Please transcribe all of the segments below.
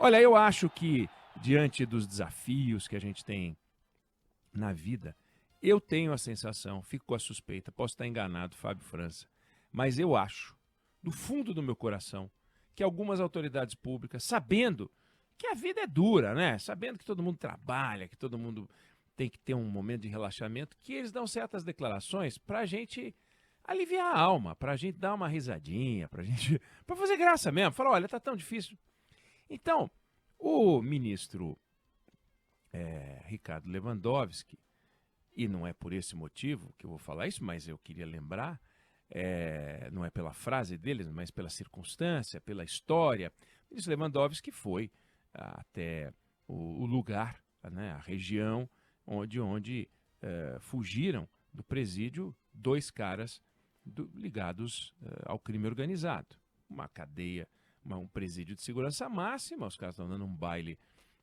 Olha, eu acho que diante dos desafios que a gente tem na vida, eu tenho a sensação, fico com a suspeita, posso estar enganado, Fábio França, mas eu acho, do fundo do meu coração, que algumas autoridades públicas, sabendo que a vida é dura, né? Sabendo que todo mundo trabalha, que todo mundo tem que ter um momento de relaxamento, que eles dão certas declarações para a gente aliviar a alma, para a gente dar uma risadinha, para gente, para fazer graça mesmo. Falar, olha, tá tão difícil. Então, o ministro Ricardo Lewandowski, e não é por esse motivo que eu vou falar isso, mas eu queria lembrar, não é pela frase deles, mas pela circunstância, pela história. O ministro Lewandowski foi até o lugar, né, a região onde fugiram do presídio dois caras ligados ao crime organizado. Uma cadeia, um presídio de segurança máxima, os caras estão dando um baile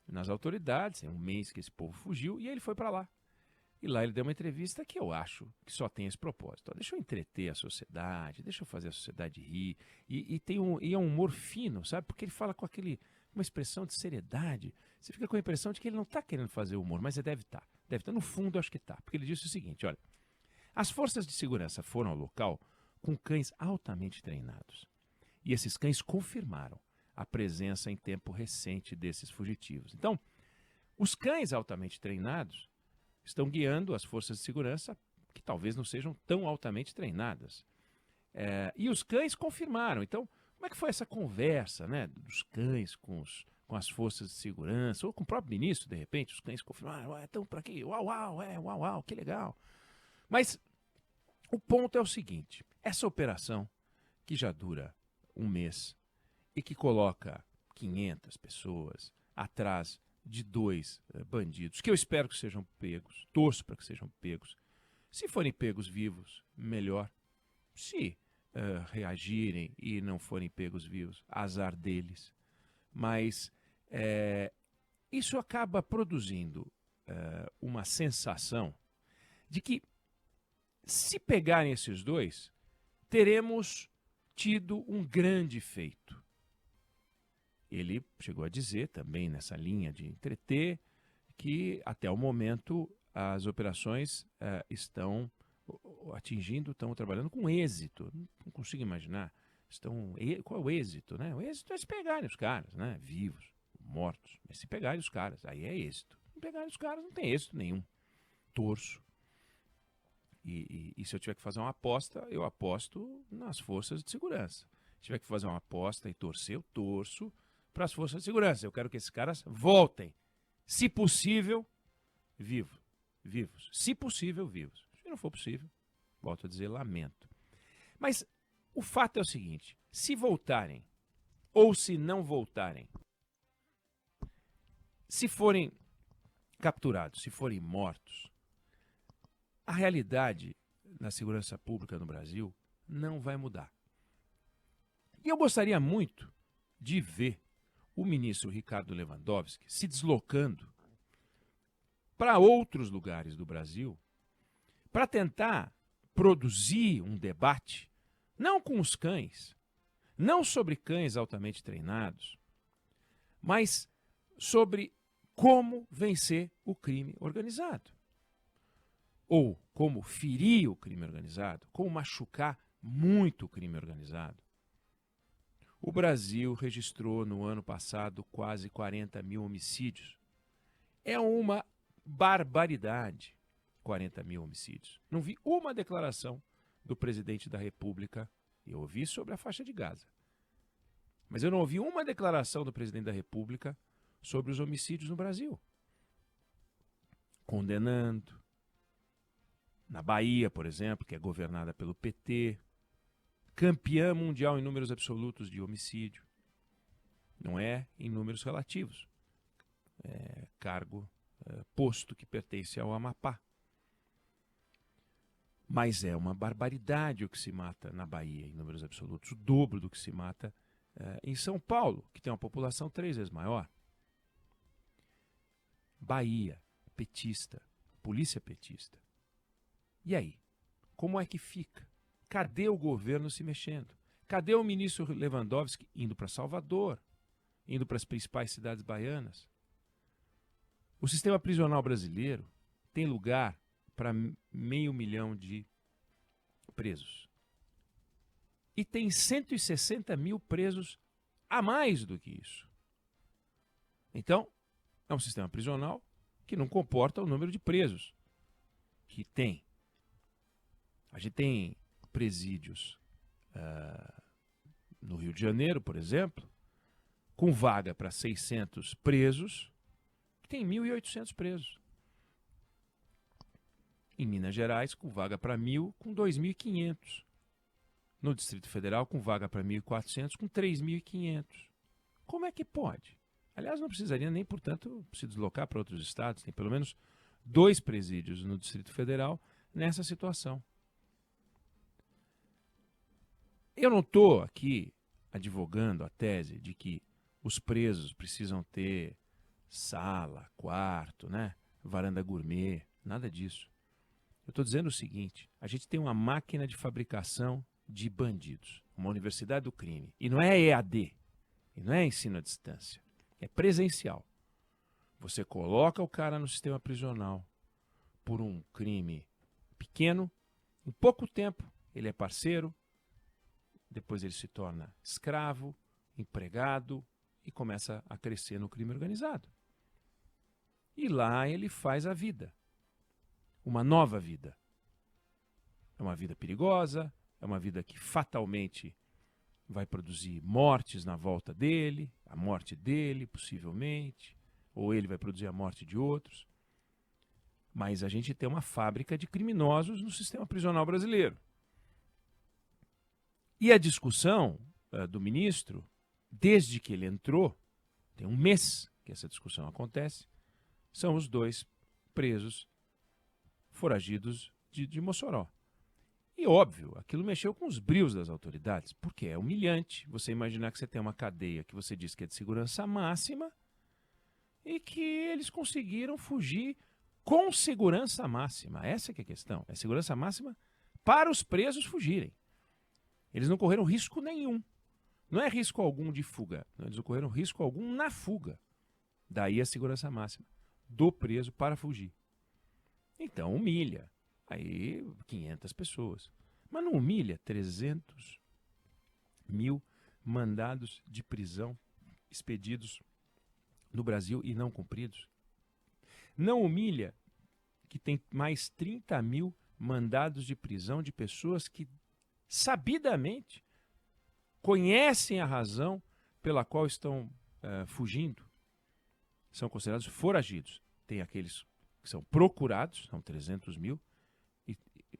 nas autoridades, é um mês que esse povo fugiu, e ele foi para lá. E lá ele deu uma entrevista que eu acho que só tem esse propósito. Ó, deixa eu entreter a sociedade, deixa eu fazer a sociedade rir. E é um humor fino, sabe? Porque ele fala com uma expressão de seriedade. Você fica com a impressão de que ele não está querendo fazer humor, mas ele deve estar. Deve estar. No fundo, eu acho que está. Porque ele disse o seguinte, olha, as forças de segurança foram ao local com cães altamente treinados. E esses cães confirmaram a presença em tempo recente desses fugitivos. Então, os cães altamente treinados estão guiando as forças de segurança que talvez não sejam tão altamente treinadas. E os cães confirmaram. Então, como é que foi essa conversa, né, dos cães com as forças de segurança, ou com o próprio ministro, de repente, os cães confirmaram, estão por aqui, uau, uau, uau, uau, que legal. Mas o ponto é o seguinte, essa operação, que já dura um mês, e que coloca 500 pessoas atrás de dois bandidos, que eu espero que sejam pegos, torço para que sejam pegos. Se forem pegos vivos, melhor. Se reagirem e não forem pegos vivos, azar deles. Mas isso acaba produzindo uma sensação de que, se pegarem esses dois, teremos tido um grande feito. Ele chegou a dizer também nessa linha de entreter que até o momento as operações estão trabalhando com êxito. Não consigo imaginar. Qual é o êxito, né? O êxito é se pegarem os caras, né? Vivos, mortos. Mas se pegarem os caras, aí é êxito. Se pegarem os caras, não tem êxito nenhum. Torço. E se eu tiver que fazer uma aposta, eu aposto nas forças de segurança. Se tiver que fazer uma aposta e torcer, eu torço para as forças de segurança. Eu quero que esses caras voltem. Se possível, vivos. Se possível, vivos. Se não for possível, volto a dizer, lamento. Mas o fato é o seguinte, se voltarem ou se não voltarem, se forem capturados, se forem mortos, a realidade na segurança pública no Brasil não vai mudar. E eu gostaria muito de ver o ministro Ricardo Lewandowski se deslocando para outros lugares do Brasil para tentar produzir um debate, não com os cães, não sobre cães altamente treinados, mas sobre como vencer o crime organizado. Ou como ferir o crime organizado, como machucar muito o crime organizado. O Brasil registrou no ano passado quase 40 mil homicídios. É uma barbaridade, 40 mil homicídios. Não vi uma declaração do presidente da República. Eu ouvi sobre a faixa de Gaza. Mas eu não ouvi uma declaração do presidente da República sobre os homicídios no Brasil. Condenando. Na Bahia, por exemplo, que é governada pelo PT, campeã mundial em números absolutos de homicídio. Não é em números relativos. É posto que pertence ao Amapá. Mas é uma barbaridade o que se mata na Bahia em números absolutos, o dobro do que se mata em São Paulo, que tem uma população 3 vezes maior. Bahia, petista, polícia petista. E aí? Como é que fica? Cadê o governo se mexendo? Cadê o ministro Lewandowski indo para Salvador? indo para as principais cidades baianas. O sistema prisional brasileiro tem lugar para 500 mil de presos. E tem 160 mil presos a mais do que isso. Então, é um sistema prisional que não comporta o número de presos que tem. A gente tem presídios no Rio de Janeiro, por exemplo, com vaga para 600 presos, que tem 1.800 presos. Em Minas Gerais, com vaga para 1.000, com 2.500. No Distrito Federal, com vaga para 1.400, com 3.500. Como é que pode? Aliás, não precisaria nem, portanto, se deslocar para outros estados. Tem pelo menos 2 presídios no Distrito Federal nessa situação. Eu não estou aqui advogando a tese de que os presos precisam ter sala, quarto, né? Varanda gourmet, nada disso. Eu estou dizendo o seguinte, a gente tem uma máquina de fabricação de bandidos, uma universidade do crime. E não é EAD, e não é ensino à distância, é presencial. Você coloca o cara no sistema prisional por um crime pequeno, em pouco tempo ele é parceiro, depois ele se torna escravo, empregado e começa a crescer no crime organizado. E lá ele faz a vida, uma nova vida. É uma vida perigosa, é uma vida que fatalmente vai produzir mortes na volta dele, a morte dele, possivelmente, ou ele vai produzir a morte de outros. Mas a gente tem uma fábrica de criminosos no sistema prisional brasileiro. E a discussão do ministro, desde que ele entrou, tem um mês que essa discussão acontece, são os 2 presos foragidos de Mossoró. E óbvio, aquilo mexeu com os brios das autoridades, porque é humilhante você imaginar que você tem uma cadeia que você diz que é de segurança máxima e que eles conseguiram fugir com segurança máxima. Essa que é a questão, é segurança máxima para os presos fugirem. Eles não correram risco nenhum. Não é risco algum de fuga. Eles não correram risco algum na fuga. Daí a segurança máxima do preso para fugir. Então humilha. Aí 500 pessoas. Mas não humilha 300 mil mandados de prisão expedidos no Brasil e não cumpridos. Não humilha que tem mais 30 mil mandados de prisão de pessoas que sabidamente conhecem a razão pela qual estão fugindo. São considerados foragidos. Tem aqueles que são procurados, são 300 mil,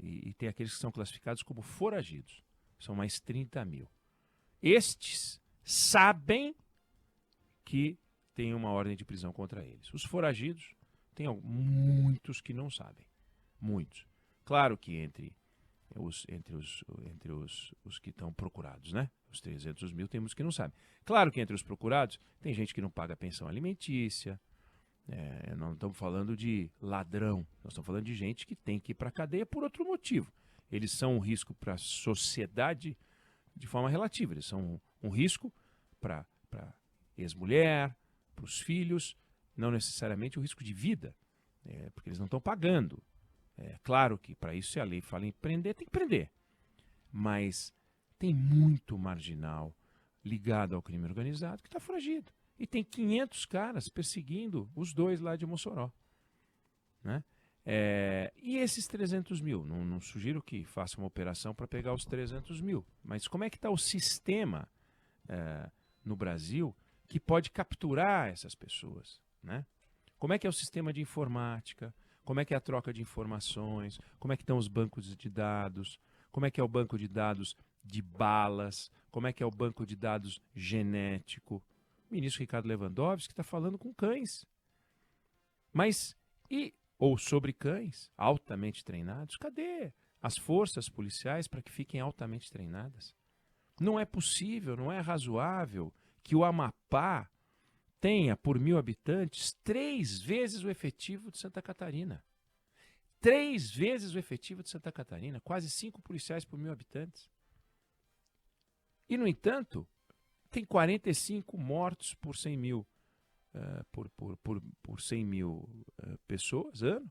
e tem aqueles que são classificados como foragidos, são mais 30 mil. Estes sabem que tem uma ordem de prisão contra eles. Os foragidos, tem muitos que não sabem. Muitos. Claro que entre os que estão procurados, né? Os 300 mil, tem muitos que não sabem. Claro que entre os procurados, tem gente que não paga pensão alimentícia. Não estamos falando de ladrão, nós estamos falando de gente que tem que ir para a cadeia por outro motivo. Eles são um risco para a sociedade de forma relativa, eles são um risco para ex-mulher, para os filhos, não necessariamente um risco de vida, porque eles não estão pagando. Claro que para isso, se a lei fala em prender, tem que prender. Mas tem muito marginal ligado ao crime organizado que está foragido. E tem 500 caras perseguindo os 2 lá de Mossoró. Né? E esses 300 mil? Não sugiro que faça uma operação para pegar os 300 mil. Mas como é que está o sistema no Brasil que pode capturar essas pessoas? Né? Como é que é o sistema de informática? Como é que é a troca de informações? Como é que estão os bancos de dados? Como é que é o banco de dados de balas? Como é que é o banco de dados genético? O ministro Ricardo Lewandowski está falando com cães. Ou sobre cães altamente treinados. Cadê as forças policiais para que fiquem altamente treinadas? Não é possível, não é razoável que o Amapá tenha, por 1.000 habitantes, 3 vezes o efetivo de Santa Catarina. 3 vezes o efetivo de Santa Catarina, quase 5 policiais por 1.000 habitantes. E, no entanto, tem 45 mortos por 100 mil, por 100 mil pessoas ano.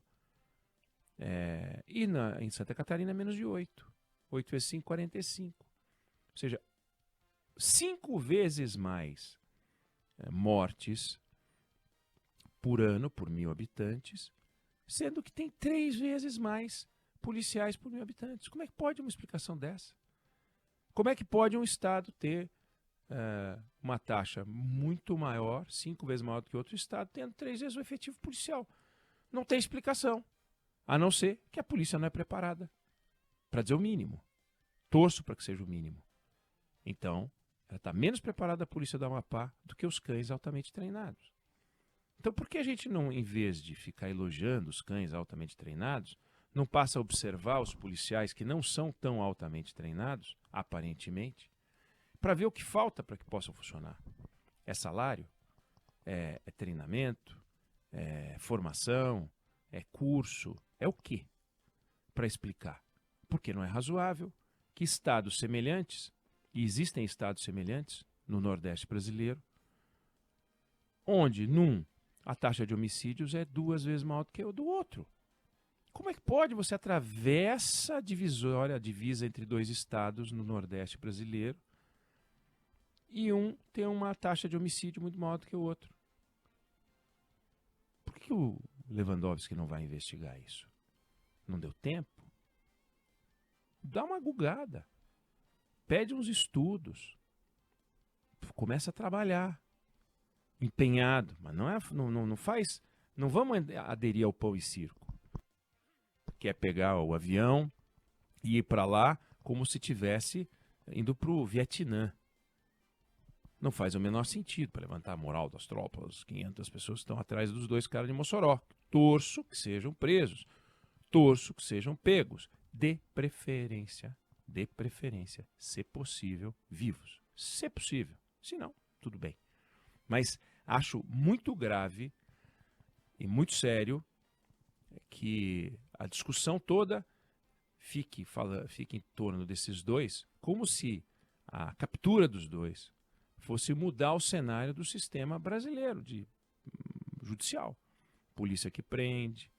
E em Santa Catarina, menos de 8. 8 vezes 5, 45. Ou seja, 5 vezes mais mortes por ano, por 1.000 habitantes, sendo que tem 3 vezes mais policiais por 1.000 habitantes. Como é que pode uma explicação dessa? Como é que pode um estado ter uma taxa muito maior, 5 vezes maior do que outro estado, tendo 3 vezes o efetivo policial? Não tem explicação, a não ser que a polícia não é preparada, para dizer o mínimo. Torço para que seja o mínimo. Então, ela está menos preparada, a polícia do Amapá, do que os cães altamente treinados. Então, por que a gente não, em vez de ficar elogiando os cães altamente treinados, não passa a observar os policiais que não são tão altamente treinados, aparentemente, para ver o que falta para que possam funcionar? É salário? É treinamento? É formação? É curso? É o quê? Para explicar. Porque não é razoável que estados semelhantes, e existem estados semelhantes no Nordeste brasileiro, onde a taxa de homicídios é 2 vezes maior do que a do outro. Como é que pode? Você atravessa a divisa entre 2 estados no Nordeste brasileiro e um tem uma taxa de homicídio muito maior do que o outro. Por que o Lewandowski não vai investigar isso? Não deu tempo? Dá uma googada. Pede uns estudos. Começa a trabalhar. Empenhado. Mas não faz. Não vamos aderir ao pão e circo. Que é pegar o avião e ir para lá como se estivesse indo para o Vietnã. Não faz o menor sentido para levantar a moral das tropas. 500 pessoas estão atrás dos 2 caras de Mossoró. Torço que sejam presos. Torço que sejam pegos. De preferência, se possível, vivos. Se possível. Se não, tudo bem. Mas acho muito grave e muito sério que a discussão toda fique em torno desses 2, como se a captura dos 2 fosse mudar o cenário do sistema brasileiro judicial. Polícia que prende,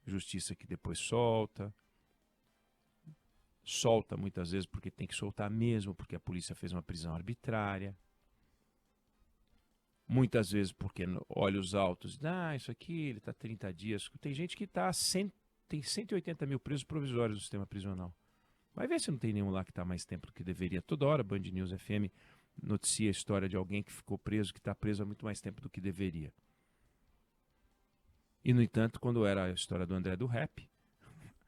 justiça que depois solta muitas vezes porque tem que soltar mesmo, porque a polícia fez uma prisão arbitrária. Muitas vezes porque olha os autos, isso aqui ele está 30 dias. Tem gente que tem 180 mil presos provisórios no sistema prisional. Vai ver se não tem nenhum lá que está mais tempo do que deveria. Toda hora Band News FM noticia a história de alguém que ficou preso, que está preso há muito mais tempo do que deveria. E, no entanto, quando era a história do André do Rap,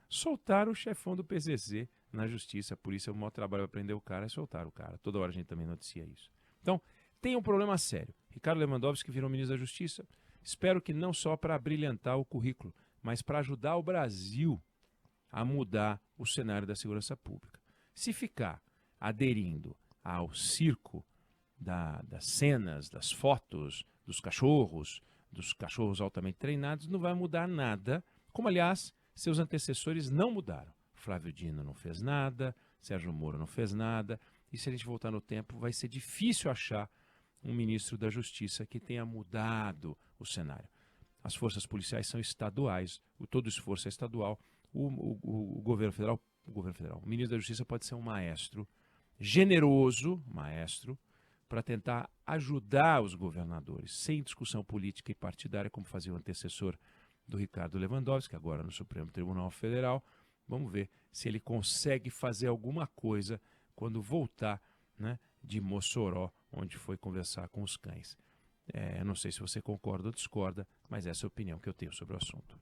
soltaram o chefão do PCC na justiça. A polícia, o maior trabalho para prender o cara é soltar o cara. Toda hora a gente também noticia isso. Então, tem um problema sério. Ricardo Lewandowski virou ministro da Justiça. Espero que não só para brilhantar o currículo, mas para ajudar o Brasil a mudar o cenário da segurança pública. Se ficar aderindo ao circo das cenas, das fotos, dos cachorros altamente treinados, não vai mudar nada, como, aliás, seus antecessores não mudaram. Flávio Dino não fez nada, Sérgio Moro não fez nada, e se a gente voltar no tempo, vai ser difícil achar um ministro da Justiça que tenha mudado o cenário. As forças policiais são estaduais, todo o esforço é estadual. O governo federal, o ministro da Justiça pode ser um maestro, generoso maestro, para tentar ajudar os governadores, sem discussão política e partidária, como fazia o antecessor do Ricardo Lewandowski, agora no Supremo Tribunal Federal. Vamos ver se ele consegue fazer alguma coisa quando voltar, de Mossoró, onde foi conversar com os cães. Eu não sei se você concorda ou discorda, mas essa é a opinião que eu tenho sobre o assunto.